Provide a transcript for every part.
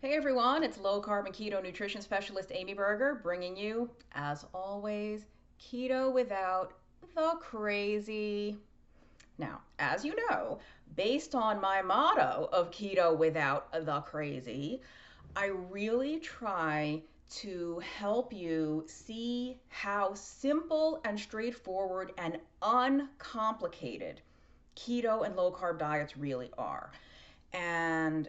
Hey everyone, it's low carb and keto nutrition specialist Amy Berger bringing you, as always, keto without the crazy. Now, as you know, based on my motto of keto without the crazy, I really try to help you see how simple and straightforward and uncomplicated keto and low carb diets really are. And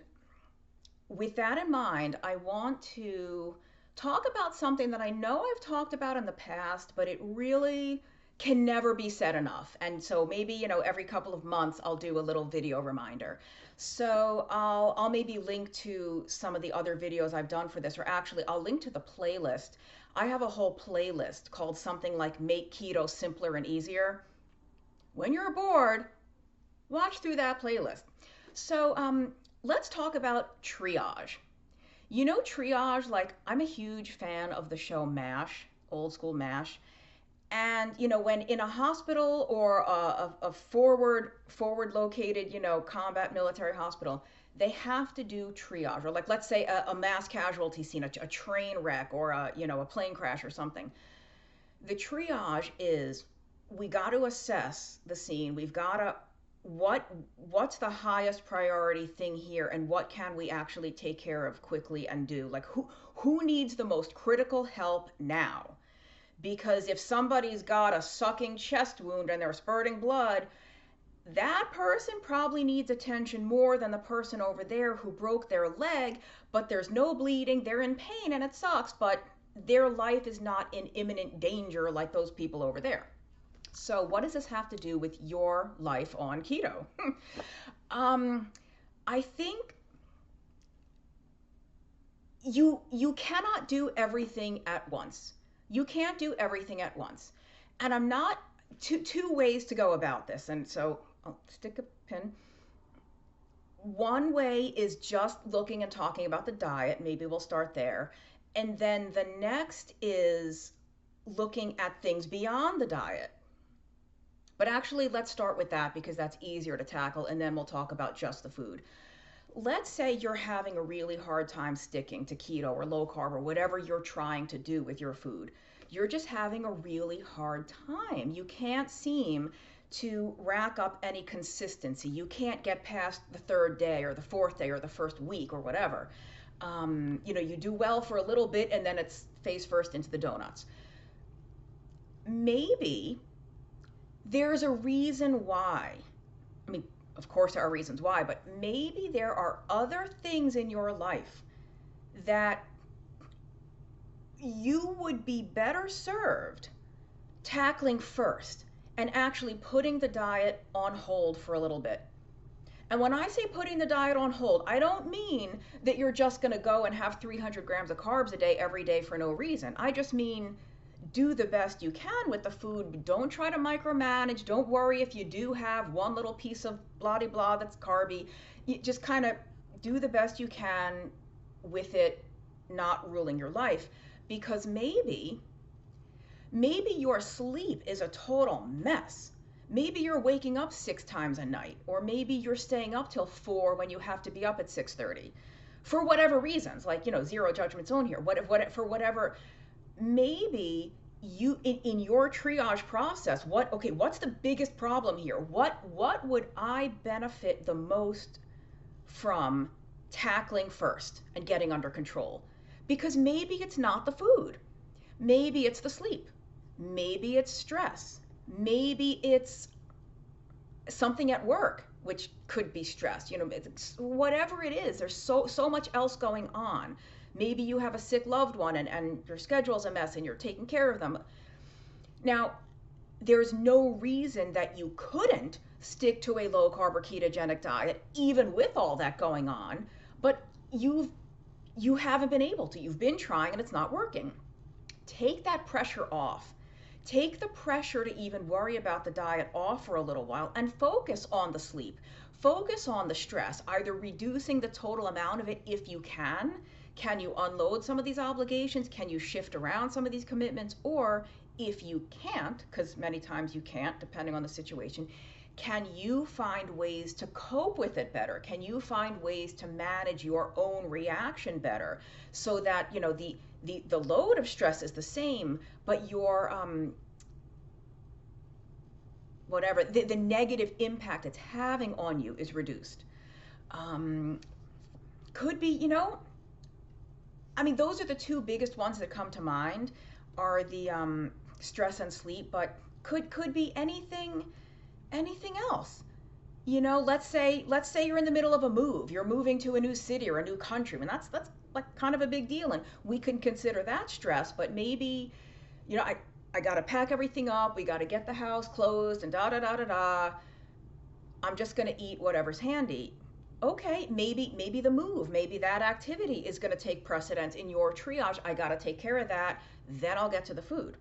with that in mind, I want to talk about something that I know I've talked about in the past, but it really can never be said enough. And so maybe, every couple of months I'll do a little video reminder. So I'll maybe link to some of the other videos I've done for this, or actually I'll link to the playlist. I have a whole playlist called something like Make Keto Simpler and Easier. When you're bored, watch through that playlist. So let's talk about triage. You know, triage, like, I'm a huge fan of the show MASH, old school MASH. And, when in a hospital or a forward located, combat military hospital, they have to do triage. Or, like, let's say a mass casualty scene, a train wreck or a plane crash or something. The triage is, we got to assess the scene. We've got to what's the highest priority thing here, and what can we actually take care of quickly and do, like, who needs the most critical help now. Because if somebody's got a sucking chest wound and they're spurting blood, that person probably needs attention more than the person over there who broke their leg, but there's no bleeding, they're in pain and it sucks, but their life is not in imminent danger like those people over there. So what does this have to do with your life on keto? I think you cannot do everything at once. You can't do everything at once. And I'm not two ways to go about this. And so I'll stick a pin. One way is just looking and talking about the diet. Maybe we'll start there. And then the next is looking at things beyond the diet. But actually, let's start with that because that's easier to tackle, and then we'll talk about just the food. Let's say you're having a really hard time sticking to keto or low carb or whatever you're trying to do with your food. You're just having a really hard time. You can't seem to rack up any consistency. You can't get past the third day or the fourth day or the first week or whatever. You do well for a little bit and then it's face first into the donuts. Maybe there's a reason why. I mean, of course there are reasons why, but maybe there are other things in your life that you would be better served tackling first and actually putting the diet on hold for a little bit. And when I say putting the diet on hold, I don't mean that you're just going to go and have 300 grams of carbs a day every day for no reason. I just mean do the best you can with the food. Don't try to micromanage. Don't worry if you do have one little piece of blah de blah that's carby. You just kind of do the best you can with it not ruling your life. Because maybe your sleep is a total mess. Maybe you're waking up 6 times a night, or maybe you're staying up till 4 when you have to be up at 6:30 for whatever reasons, like, zero judgment zone here. For whatever. Maybe you in your triage process, what's the biggest problem here? What would I benefit the most from tackling first and getting under control? Because maybe it's not the food. Maybe it's the sleep. Maybe it's stress. Maybe it's something at work, which could be stress. It's, whatever it is, there's so much else going on. Maybe you have a sick loved one and your schedule's a mess and you're taking care of them. Now, there's no reason that you couldn't stick to a low carb or ketogenic diet, even with all that going on, but you haven't been able to. You've been trying and it's not working. Take that pressure off. Take the pressure to even worry about the diet off for a little while and focus on the sleep. Focus on the stress, either reducing the total amount of it if you can. Can you unload some of these obligations? Can you shift around some of these commitments? Or if you can't, because many times you can't, depending on the situation, can you find ways to cope with it better? Can you find ways to manage your own reaction better so that, you know, the load of stress is the same, but your whatever the negative impact it's having on you is reduced. Could be, you know, I mean, those are the two biggest ones that come to mind, are the stress and sleep, but could be anything else. You know, let's say you're in the middle of a move. You're moving to a new city or a new country, and that's like kind of a big deal, and we can consider that stress. But maybe, you know, I got to pack everything up. We got to get the house closed and da da da da da. I'm just going to eat whatever's handy. Okay, maybe the move, maybe that activity is going to take precedence in your triage. I got to take care of that, then I'll get to the food.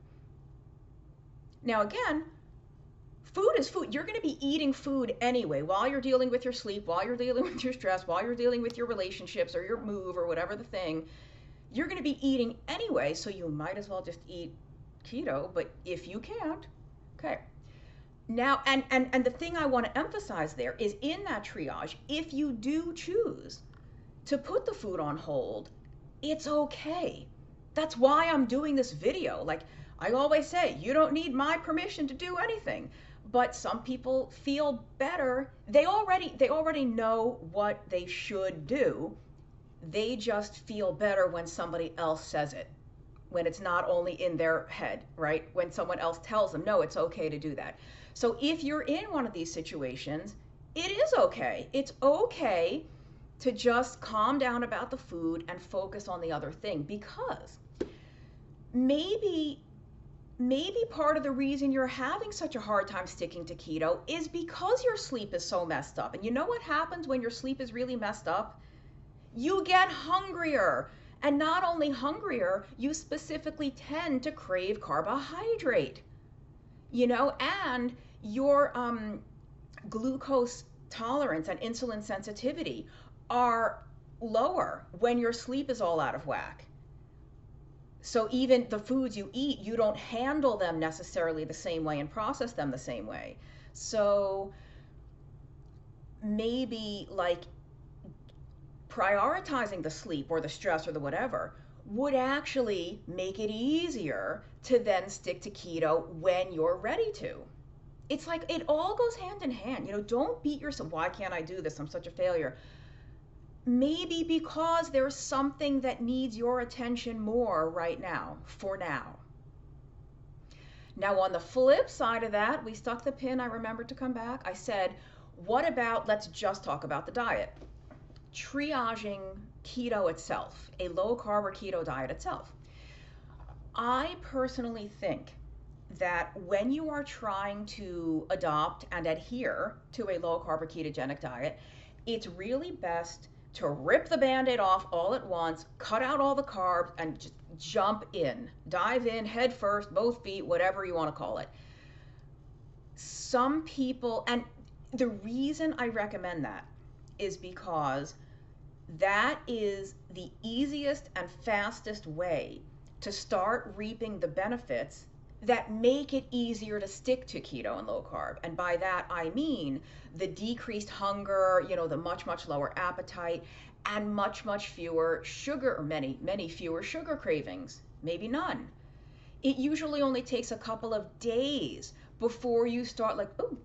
Now again, food is food. You're going to be eating food anyway while you're dealing with your sleep, while you're dealing with your stress, while you're dealing with your relationships or your move or whatever the thing. You're going to be eating anyway, so you might as well just eat keto. But if you can't, okay. Now, and the thing I want to emphasize there is, in that triage, if you do choose to put the food on hold, it's okay. That's why I'm doing this video. Like I always say, you don't need my permission to do anything. But some people feel better. They already know what they should do. They just feel better when somebody else says it, when it's not only in their head, right? When someone else tells them, no, it's okay to do that. So if you're in one of these situations, it is okay. It's okay to just calm down about the food and focus on the other thing, because maybe part of the reason you're having such a hard time sticking to keto is because your sleep is so messed up. And you know what happens when your sleep is really messed up? You get hungrier. And not only hungrier, you specifically tend to crave carbohydrate. You know, and your glucose tolerance and insulin sensitivity are lower when your sleep is all out of whack. So even the foods you eat, you don't handle them necessarily the same way and process them the same way. So maybe like prioritizing the sleep or the stress or the whatever would actually make it easier to then stick to keto when you're ready to. It's like it all goes hand in hand. You know, don't beat yourself. Why can't I do this? I'm such a failure. Maybe because there's something that needs your attention more right now, for now. Now, on the flip side of that, we stuck the pin. I remembered to come back. I said, what about, let's just talk about the diet. Triaging keto itself, a low carb or keto diet itself. I personally think that when you are trying to adopt and adhere to a low carb or ketogenic diet, it's really best to rip the Band-Aid off all at once, cut out all the carbs, and just jump in, dive in head first, both feet, whatever you want to call it. Some people, and the reason I recommend that is because that is the easiest and fastest way to start reaping the benefits that make it easier to stick to keto and low carb. And by that, I mean the decreased hunger, you know, the much lower appetite, and much fewer sugar, or many fewer sugar cravings, maybe none. It usually only takes a couple of days before you start like, oh,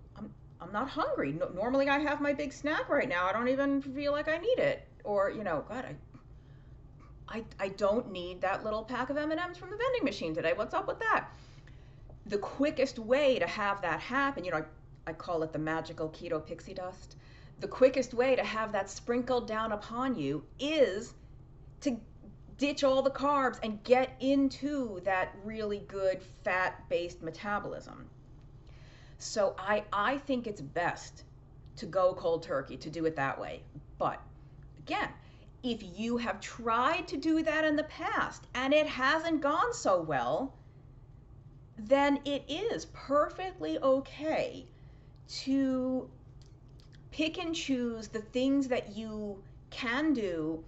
I'm not hungry. Normally I have my big snack right now. I don't even feel like I need it. Or, you know, God, I don't need that little pack of M&Ms from the vending machine today. What's up with that? The quickest way to have that happen, you know, I call it the magical keto pixie dust. The quickest way to have that sprinkled down upon you is to ditch all the carbs and get into that really good fat-based metabolism. So I think it's best to go cold turkey, to do it that way. But again, if you have tried to do that in the past and it hasn't gone so well, then it is perfectly okay to pick and choose the things that you can do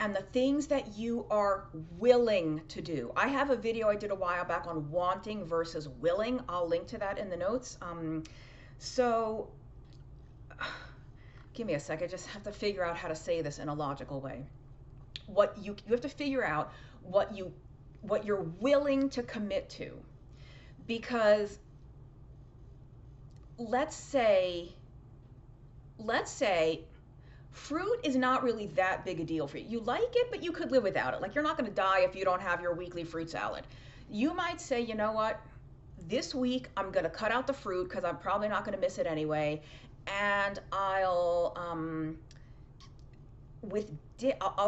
and the things that you are willing to do. I have a video I did a while back on wanting versus willing. I'll link to that in the notes. So Give me a second. I just have to figure out how to say this in a logical way. What you have to figure out what you're willing to commit to. Because let's say fruit is not really that big a deal for you. You like it, but you could live without it. Like, you're not going to die if you don't have your weekly fruit salad. You might say, you know what? This week I'm going to cut out the fruit because I'm probably not going to miss it anyway, and I'll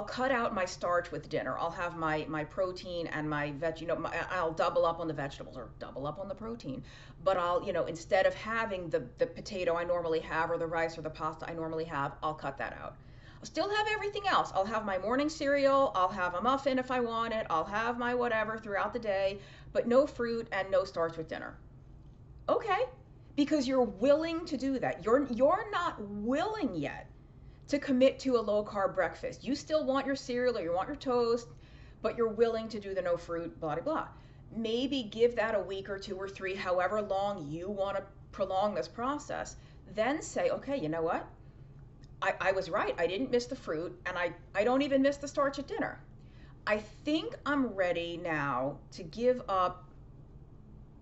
cut out my starch with dinner. I'll have my protein and my I'll double up on the vegetables or double up on the protein. But I'll, instead of having the potato I normally have or the rice or the pasta I normally have, I'll cut that out. I'll still have everything else. I'll have my morning cereal. I'll have a muffin if I want it. I'll have my whatever throughout the day, but no fruit and no starch with dinner. Okay, because you're willing to do that. You're not willing yet to commit to a low carb breakfast. You still want your cereal or you want your toast, but you're willing to do the no fruit, blah, blah, blah. Maybe give that a week or 2 or 3, however long you want to prolong this process. Then say, okay, you know what? I was right. I didn't miss the fruit, and I don't even miss the starch at dinner. I think I'm ready now to give up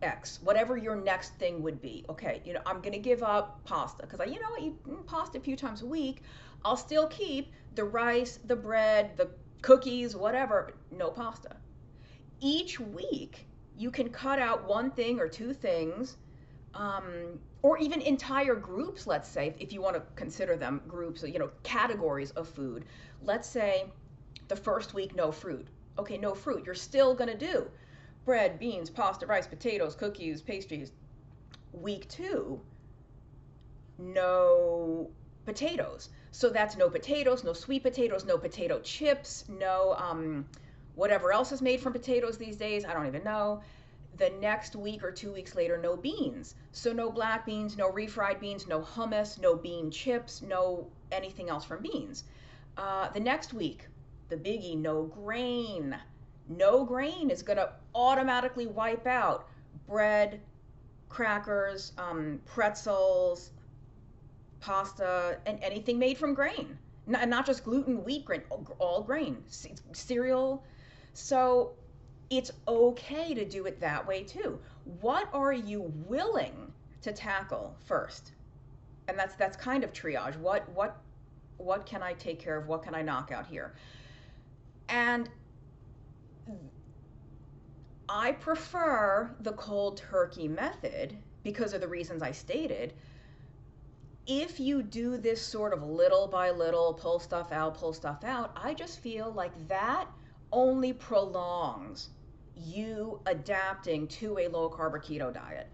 X, whatever your next thing would be. Okay, I'm going to give up pasta because I eat pasta a few times a week. I'll still keep the rice, the bread, the cookies, whatever, no pasta. Each week, you can cut out 1 thing or 2 things, or even entire groups, let's say, if you want to consider them groups, categories of food. Let's say the first week, no fruit. Okay, no fruit. You're still going to do bread, beans, pasta, rice, potatoes, cookies, pastries. Week 2, no potatoes. So that's no potatoes, no sweet potatoes, no potato chips, no whatever else is made from potatoes these days. I don't even know. The next week or 2 weeks later, no beans. So no black beans, no refried beans, no hummus, no bean chips, no anything else from beans. The next week, the biggie, no grain. No grain is going to automatically wipe out bread, crackers, pretzels, pasta, and anything made from grain. Not just gluten, wheat, grain, all grain, cereal. So it's okay to do it that way too. What are you willing to tackle first? And that's kind of triage. What can I take care of? What can I knock out here? And I prefer the cold turkey method because of the reasons I stated. If you do this sort of little by little, pull stuff out, I just feel like that only prolongs you adapting to a low carb or keto diet.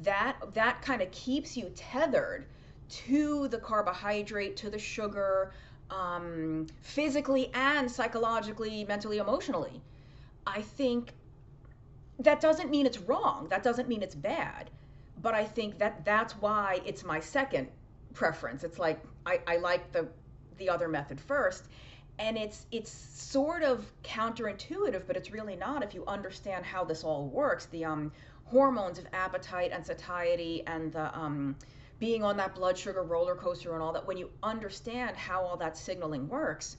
That kind of keeps you tethered to the carbohydrate, to the sugar, physically and psychologically, mentally, emotionally. I think that doesn't mean it's wrong. That doesn't mean it's bad. But I think that's why it's my second preference. It's like I like the other method first. And it's sort of counterintuitive, but it's really not if you understand how this all works. The hormones of appetite and satiety and the being on that blood sugar roller coaster and all that. When you understand how all that signaling works,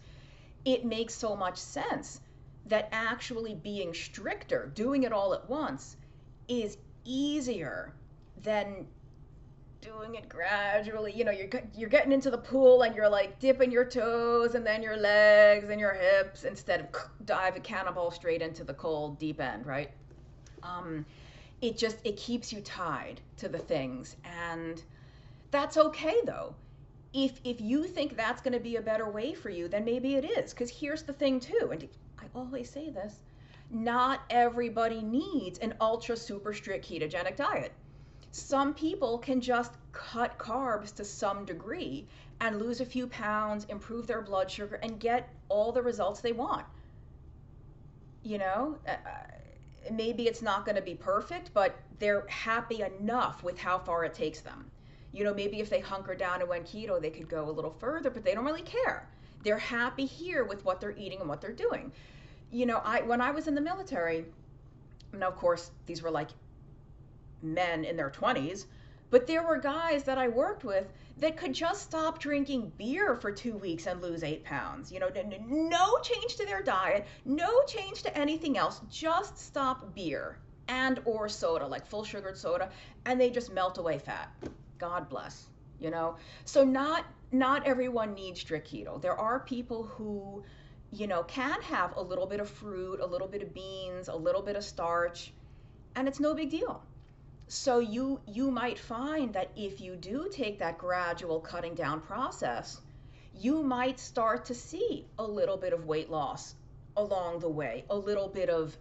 it makes so much sense that actually being stricter, doing it all at once, is easier than doing it gradually. You're getting into the pool and you're like dipping your toes and then your legs and your hips instead of dive a cannonball straight into the cold deep end, right? It keeps you tied to the things, and that's okay though. If you think that's going to be a better way for you, then maybe it is. Because here's the thing too, and I always say this, not everybody needs an ultra super strict ketogenic diet. Some people can just cut carbs to some degree and lose a few pounds, improve their blood sugar, and get all the results they want. Maybe it's not going to be perfect, but they're happy enough with how far it takes them. Maybe if they hunker down and went keto, they could go a little further, but they don't really care. They're happy here with what they're eating and what they're doing. When I was in the military, now of course these were like men in their 20s, but there were guys that I worked with that could just stop drinking beer for 2 weeks and lose 8 pounds. No change to their diet, no change to anything else, just stop beer and or soda, like full sugared soda, and they just melt away fat. God bless. So not everyone needs strict keto. There are people who can have a little bit of fruit, a little bit of beans, a little bit of starch, and it's no big deal. So you might find that if you do take that gradual cutting down process, you might start to see a little bit of weight loss along the way, a little bit of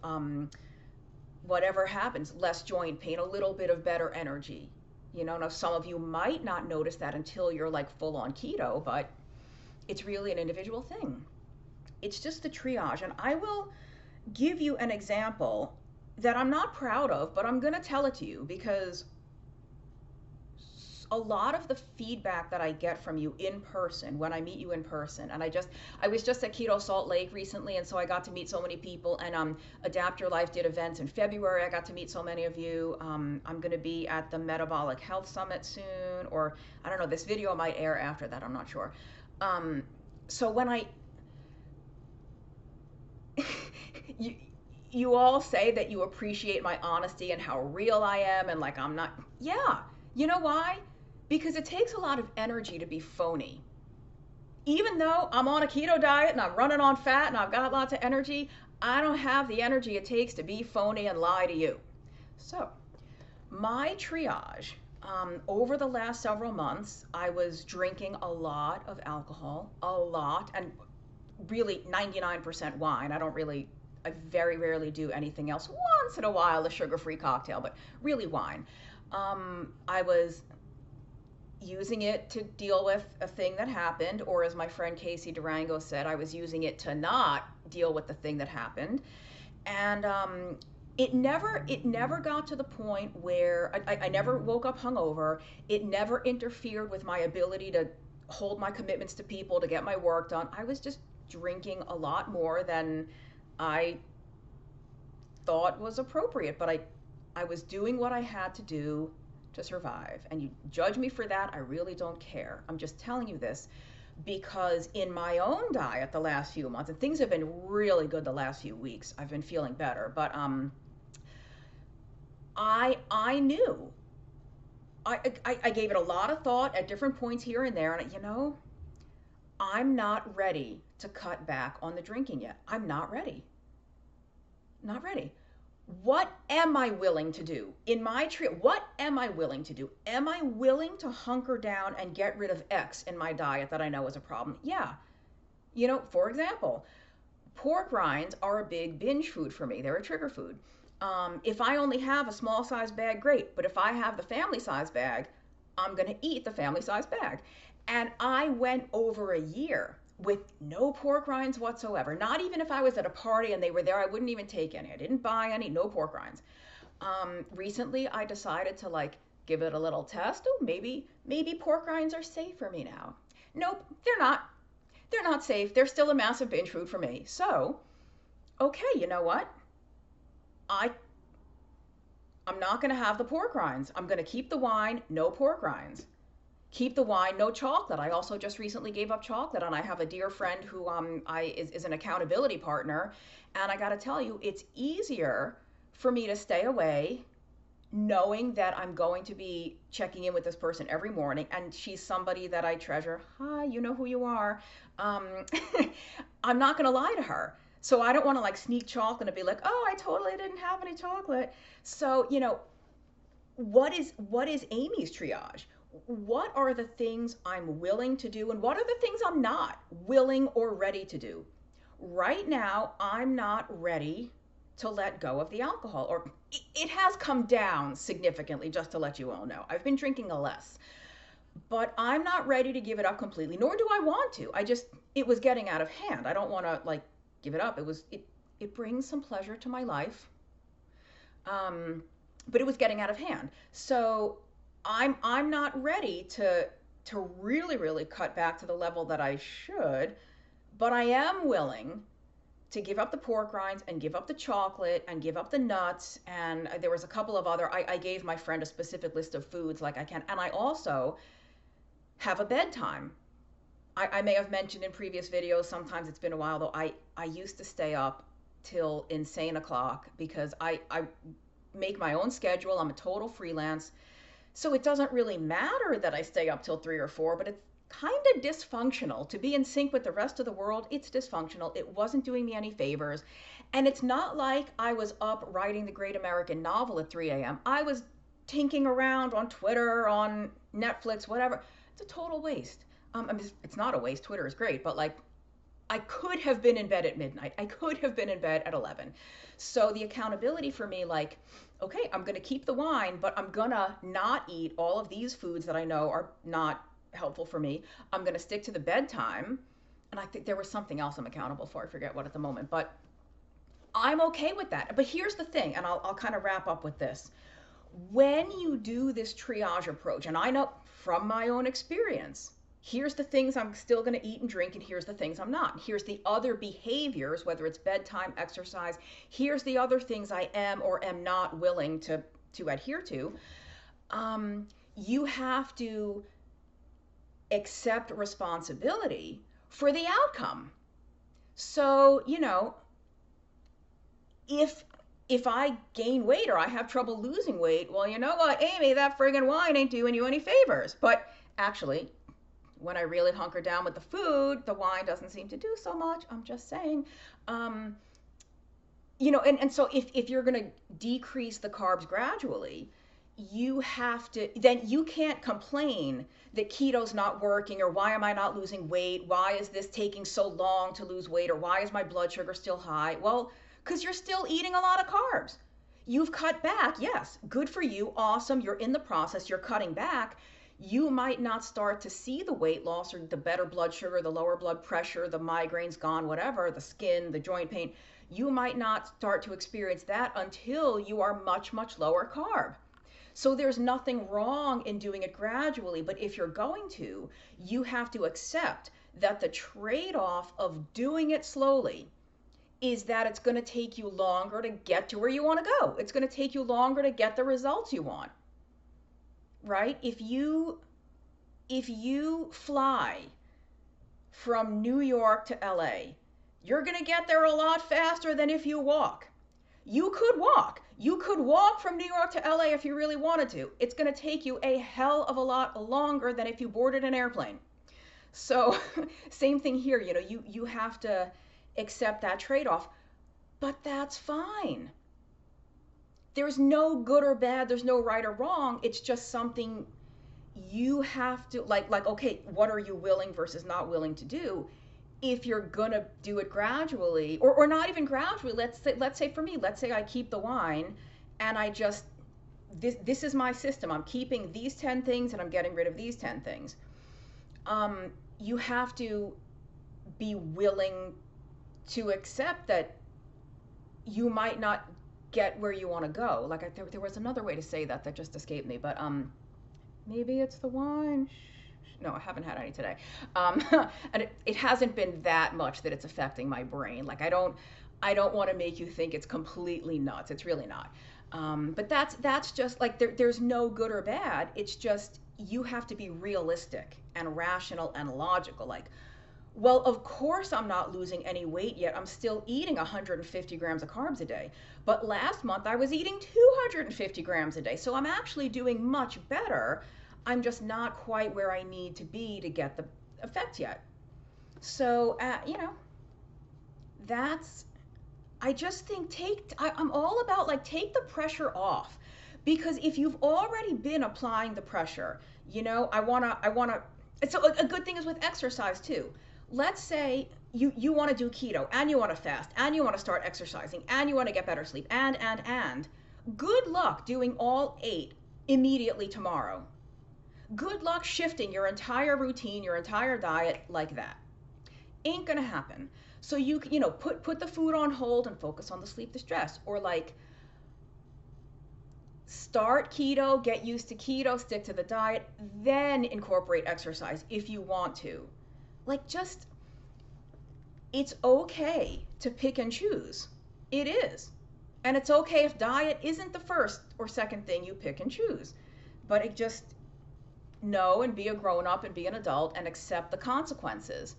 whatever happens, less joint pain, a little bit of better energy. Now some of you might not notice that until you're like full on keto, but it's really an individual thing. It's just the triage. And I will give you an example that I'm not proud of, but I'm going to tell it to you because a lot of the feedback that I get from you in person, when I meet you in person, and I was just at Keto Salt Lake recently, and so I got to meet so many people, and Adapt Your Life did events in February. I got to meet so many of you. I'm going to be at the Metabolic Health Summit soon, or I don't know, this video might air after that, I'm not sure. So when you all say that you appreciate my honesty and how real I am, and like I'm not, yeah, you know why? Because it takes a lot of energy to be phony. Even though I'm on a keto diet and I'm running on fat and I've got lots of energy, I don't have the energy it takes to be phony and lie to you. So my triage, over the last several months, I was drinking a lot of alcohol, and really 99% wine. I very rarely do anything else. Once in a while, a sugar-free cocktail, but really wine. I was using it to deal with a thing that happened, or as my friend Casey Durango said, I was using it to not deal with the thing that happened. And it never got to the point where I never woke up hungover. It never interfered with my ability to hold my commitments to people, to get my work done. I was just drinking a lot more than I thought was appropriate, but I was doing what I had to do to survive. And you judge me for that, I really don't care. I'm just telling you this because in my own diet the last few months, and things have been really good the last few weeks, I've been feeling better, but I knew. I gave it a lot of thought at different points here and there, and I'm not ready to cut back on the drinking yet. I'm not ready. Not ready. What am I willing to do in my what am I willing to do? Am I willing to hunker down and get rid of X in my diet that I know is a problem? Yeah. For example, pork rinds are a big binge food for me. They're a trigger food. If I only have a small size bag, great. But if I have the family size bag, I'm going to eat the family size bag. And I went over a year with no pork rinds whatsoever. Not even if I was at a party and they were there, I wouldn't even take any. I didn't buy any, no pork rinds. Recently, I decided to give it a little test. Oh, maybe pork rinds are safe for me now. Nope, they're not. They're not safe. They're still a massive binge food for me. So, okay, you know what? I'm not going to have the pork rinds. I'm going to keep the wine, no pork rinds. Keep the wine, no chocolate. I also just recently gave up chocolate, and I have a dear friend who is an accountability partner, and I got to tell you, it's easier for me to stay away knowing that I'm going to be checking in with this person every morning, and she's somebody that I treasure. Hi, you know who you are. I'm not going to lie to her. So I don't want to sneak chocolate and be like, oh, I totally didn't have any chocolate. So, what is Amy's triage? What are the things I'm willing to do, and what are the things I'm not willing or ready to do? Right now, I'm not ready to let go of the alcohol, or it has come down significantly, just to let you all know. I've been drinking less, but I'm not ready to give it up completely, nor do I want to. It was getting out of hand. I don't want to give it up. It brings some pleasure to my life, but it was getting out of hand. So I'm not ready to really cut back to the level that I should, but I am willing to give up the pork rinds and give up the chocolate and give up the nuts. And there was a couple of other, I gave my friend a specific list of foods I can. And I also have a bedtime. I may have mentioned in previous videos, sometimes it's been a while though, I used to stay up till insane o'clock because I make my own schedule. I'm a total freelance. So it doesn't really matter that I stay up till 3 or 4, but it's kind of dysfunctional. To be in sync with the rest of the world, it's dysfunctional. It wasn't doing me any favors. And it's not like I was up writing the great American novel at 3 a.m. I was tinking around on Twitter, on Netflix, whatever. It's a total waste. I mean, it's not a waste. Twitter is great, but like I could have been in bed at midnight. I could have been in bed at 11. So the accountability for me, like, okay, I'm going to keep the wine, but I'm going to not eat all of these foods that I know are not helpful for me. I'm going to stick to the bedtime. And I think there was something else I'm accountable for. I forget what at the moment, but I'm okay with that. But here's the thing, and I'll kind of wrap up with this. When you do this triage approach, and I know from my own experience, here's the things I'm still going to eat and drink, and here's the things I'm not. Here's the other behaviors, whether it's bedtime, exercise. Here's the other things I am or am not willing to adhere to. You have to accept responsibility for the outcome. So, you know, if I gain weight or I have trouble losing weight, well, you know what, Amy, that friggin' wine ain't doing you any favors. But actually, when I really hunker down with the food, the wine doesn't seem to do so much. I'm just saying. You know, and so if you're going to decrease the carbs gradually, you have to, then you can't complain that keto's not working, or why am I not losing weight? Why is this taking so long to lose weight? Or why is my blood sugar still high? Well, because you're still eating a lot of carbs. You've cut back. Yes, good for you. Awesome. You're in the process. You're cutting back. You might not start to see the weight loss or the better blood sugar, the lower blood pressure, the migraines gone, whatever, the skin, the joint pain. You might not start to experience that until you are much, much lower carb. So there's nothing wrong in doing it gradually, but if you're going to, you have to accept that the trade-off of doing it slowly is that it's going to take you longer to get to where you want to go. It's going to take you longer to get the results you want. Right? If you fly from New York to LA, you're going to get there a lot faster than if you walk. You could walk. You could walk from New York to LA if you really wanted to. It's going to take you a hell of a lot longer than if you boarded an airplane. So same thing here, you know, you have to accept that trade-off, but that's fine. There's no good or bad, there's no right or wrong. It's just something you have to, like, okay, what are you willing versus not willing to do? If you're gonna do it gradually, or not even gradually, let's say for me, let's say I keep the wine and I just, this is my system. I'm keeping these 10 things and I'm getting rid of these 10 things. You have to be willing to accept that you might not get where you want to go. Like there was another way to say that just escaped me, but maybe it's the wine. No, I haven't had any today. And it hasn't been that much that it's affecting my brain. Like I don't want to make you think it's completely nuts. It's really not. But that's just like there's no good or bad. It's just you have to be realistic and rational and logical. Like, well, of course I'm not losing any weight yet. I'm still eating 150 grams of carbs a day. But last month I was eating 250 grams a day. So I'm actually doing much better. I'm just not quite where I need to be to get the effect yet. So, you know, I just think I'm all about like take the pressure off. Because if you've already been applying the pressure, you know, I wanna, so a good thing is with exercise too. Let's say you want to do keto and you want to fast and you want to start exercising and you want to get better sleep and good luck doing all 8 immediately tomorrow. Good luck shifting your entire routine, your entire diet like that. Ain't gonna happen. So you know, put the food on hold and focus on the sleep, the stress, or like start keto, get used to keto, stick to the diet, then incorporate exercise if you want to. Like just, it's okay to pick and choose. It is. And it's okay if diet isn't the first or second thing you pick and choose. But it just, know and be a grown up and be an adult and accept the consequences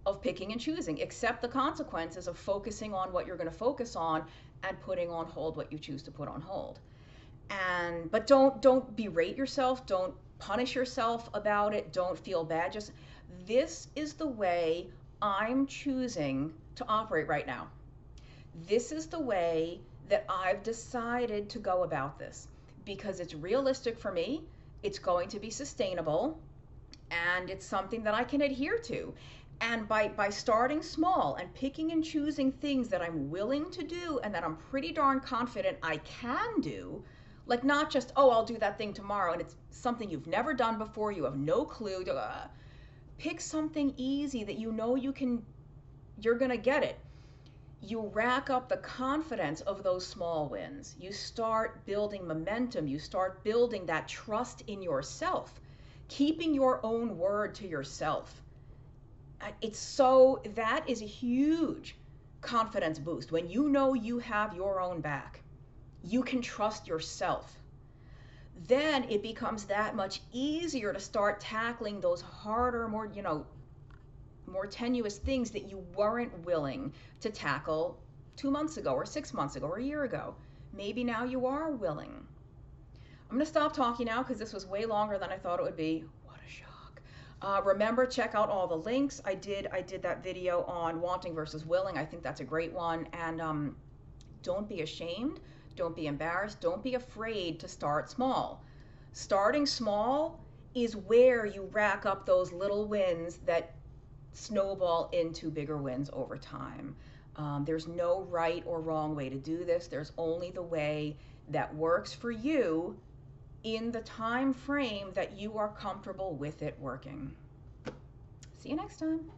of picking and choosing. Accept the consequences of focusing on what you're going to focus on and putting on hold what you choose to put on hold. And but don't berate yourself, don't punish yourself about it, don't feel bad. Just, this is the way I'm choosing to operate right now. This is the way that I've decided to go about this because it's realistic for me, it's going to be sustainable, and it's something that I can adhere to. And by starting small and picking and choosing things that I'm willing to do and that I'm pretty darn confident I can do, like not just, oh, I'll do that thing tomorrow, and it's something you've never done before, you have no clue. Pick something easy that you know you're gonna get it. You rack up the confidence of those small wins. You start building momentum. You start building that trust in yourself, keeping your own word to yourself. That is a huge confidence boost. When you know you have your own back, you can trust yourself. Then it becomes that much easier to start tackling those harder, more tenuous things that you weren't willing to tackle 2 months ago or 6 months ago or a year ago. Maybe now you are willing. I'm going to stop talking now because this was way longer than I thought it would be. What a shock. Remember, check out all the links. I did that video on wanting versus willing. I think that's a great one. And don't be ashamed. Don't be embarrassed. Don't be afraid to start small. Starting small is where you rack up those little wins that snowball into bigger wins over time. There's no right or wrong way to do this. There's only the way that works for you in the time frame that you are comfortable with it working. See you next time.